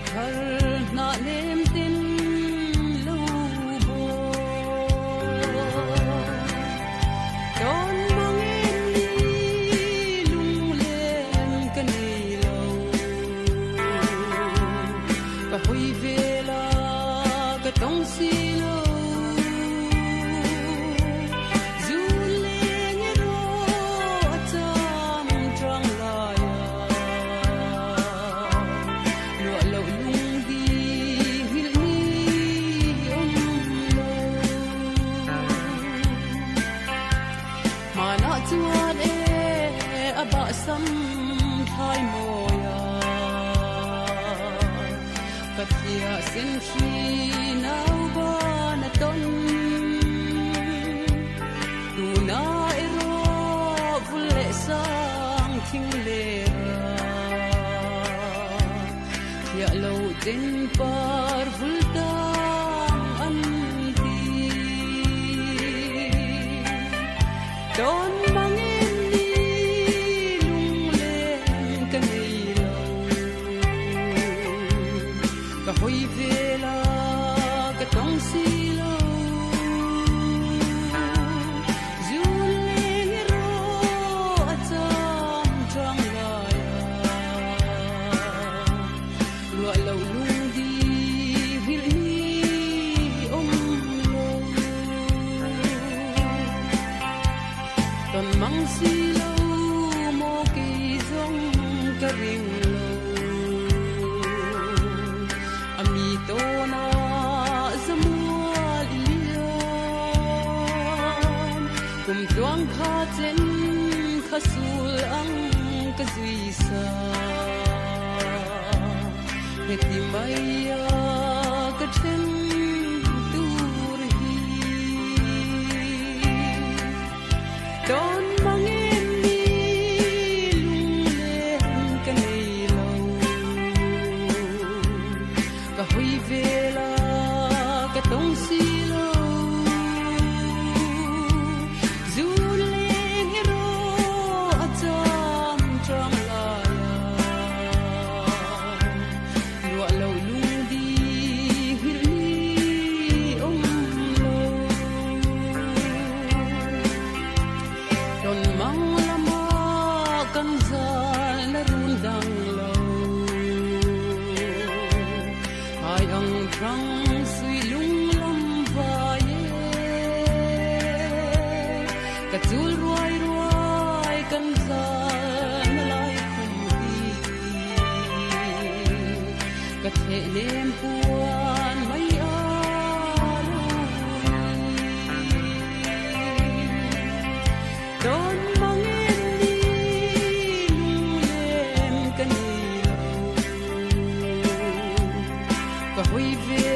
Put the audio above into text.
khar na lem tin lu bo don mang em đi lung lên cái này lâu cả huy về là cái tông xi lâu Katia senchi nau ba na ton tu na ero vule sang thing le ya lo din par vulta an di don mangin ni lung len kan ei lo ka hoi vela ka tong si lo zule ro atam trang la lo lo lung di hil ni om lo ton mang si lo mo ki zong ka ring to na zamua lian kum tuang kha chen khasul ang ka zui sa heti maya ka chen tur hi don mang em ni lung len ka nei lo ka hui vela ka tong si lo zule hero atam trang la lo lo lung di hil ni om lo don mang lama kan zal na rundang lo ai ang trăng suy lung lâm vai cả chul ruai ruai kan za na lai khum hi cả thể lem puan mai a don mang em đi lung lên cái này ka hui ve